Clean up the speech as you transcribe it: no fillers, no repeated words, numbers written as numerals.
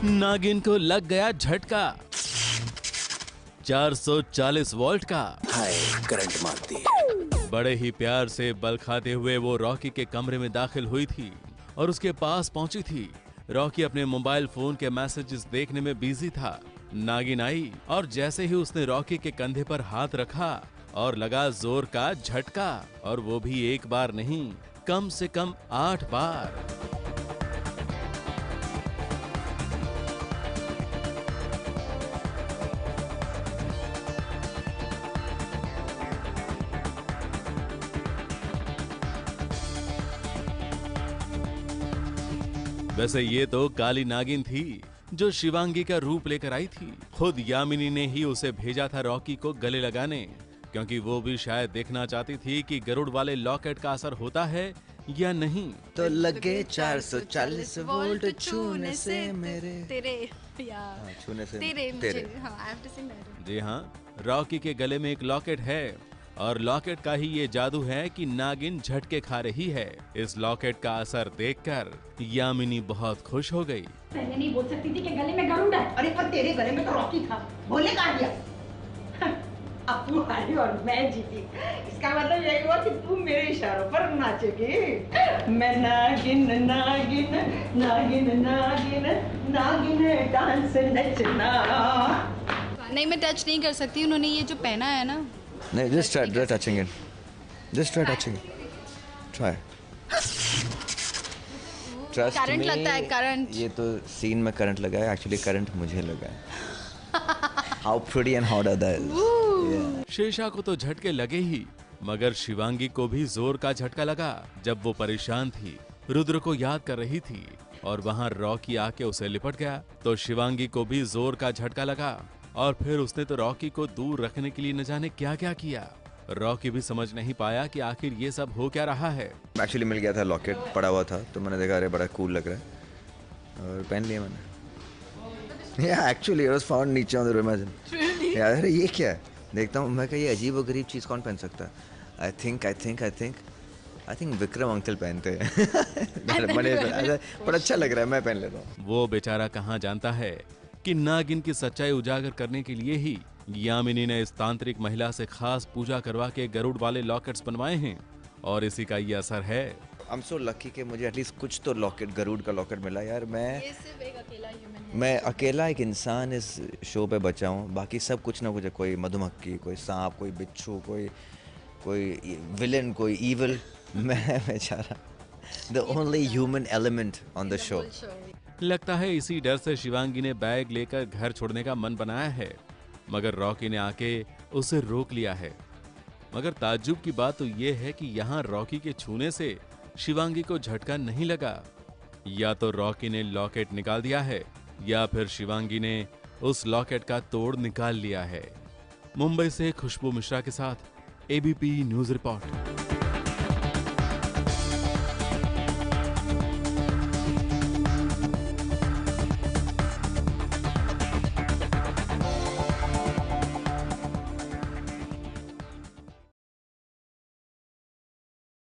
नागिन को लग गया झटका 440 वोल्ट का। हाय, करंट मारती है। बड़े ही प्यार से बल खाते हुए वो रॉकी के कमरे में दाखिल हुई थी और उसके पास पहुंची थी। रॉकी अपने मोबाइल फोन के मैसेजेस देखने में बिजी था। नागिन आई और जैसे ही उसने रॉकी के कंधे पर हाथ रखा और लगा जोर का झटका, और वो भी एक बार नहीं, कम से कम 8 बार। वैसे ये तो काली नागिन थी जो शिवांगी का रूप लेकर आई थी। खुद यामिनी ने ही उसे भेजा था रॉकी को गले लगाने, क्योंकि वो भी शायद देखना चाहती थी कि गरुड़ वाले लॉकेट का असर होता है या नहीं। तो लगे 440 वोल्ट छूने से मेरे छूने से तेरे। जी हाँ, रॉकी के गले में एक लॉकेट है और लॉकेट का ही ये जादू है कि नागिन झटके खा रही है। इस लॉकेट का असर देखकर यामिनी बहुत खुश हो गई। पहले नहीं बोल सकती थी कि गले में गरुड़ है। अरे पर तेरे गले में तो रॉकी था, बोले कहाँ दिया? अब तू हारी और मैं जीती, इसका मतलब ये हुआ कि तू मेरे इशारों पर नाचेगी। मैं नागिन नागिन नागिन नागिन नागिन डांस नचना। नहीं, मैं टच नहीं कर सकती। उन्होंने ये जो पहना है ना। नहीं, just try touching it. Just try touching it. Try. Trust current me, लगता है, करंट। ये तो सीन में करंट लगा है, एक्चुअली करंट मुझे लगा है। How pretty and hot are that? Yeah. शेषा को तो झटके लगे ही, मगर शिवांगी को भी जोर का झटका लगा जब वो परेशान थी, रुद्र को याद कर रही थी और वहाँ रॉकी आके उसे लिपट गया। तो शिवांगी को भी जोर का झटका लगा और फिर उसने तो रॉकी को दूर रखने के लिए न जाने क्या क्या किया। रॉकी भी समझ नहीं पाया कि आखिर ये सब हो क्या रहा है। एक्चुअली मिल गया था, लॉकेट पड़ा हुआ था, तो मैंने देखा अरे बड़ा कूल लग रहा है और पहन लिया मैंने। या एक्चुअली इट वाज फाउंड नीचे ऑन द इमेजिन। यार अरे ये क्या है? देखता हूँ मैं, ये अजीब और गरीब चीज़ कौन पहन सकता है? आई थिंक विक्रम अंकल पहनते हैं। पर अच्छा लग रहा है, मैं पहन लेता हूँ। वो बेचारा कहाँ जानता है कि नागिन की सच्चाई उजागर करने के लिए ही यामिनी ने इस तांत्रिक महिला से खास पूजा करवा के गरुड़ वाले लॉकेट्स बनवाए हैं और इसी का ये असर है। I'm so lucky कि मुझे एटलीस्ट कुछ तो लॉकेट, गरुड़ का लॉकेट मिला यार। मैं अकेला एक इंसान इस शो पे बचा हूँ, बाकी सब कुछ ना कुछ, कोई मधुमक्खी, कोई सांप, कोई बिच्छू, कोई विलन, कोई इविल। मैं बेचारा the only human element on the show. लगता है इसी डर से शिवांगी ने बैग लेकर घर छोड़ने का मन बनाया है, मगर रॉकी ने आके उसे रोक लिया है। मगर ताज्जुब की बात तो यह है कि यहाँ रॉकी के छूने से शिवांगी को झटका नहीं लगा। या तो रॉकी ने लॉकेट निकाल दिया है या फिर शिवांगी ने उस लॉकेट का तोड़ निकाल लिया है। मुंबई से खुशबू मिश्रा के साथ एबीपी न्यूज रिपोर्ट।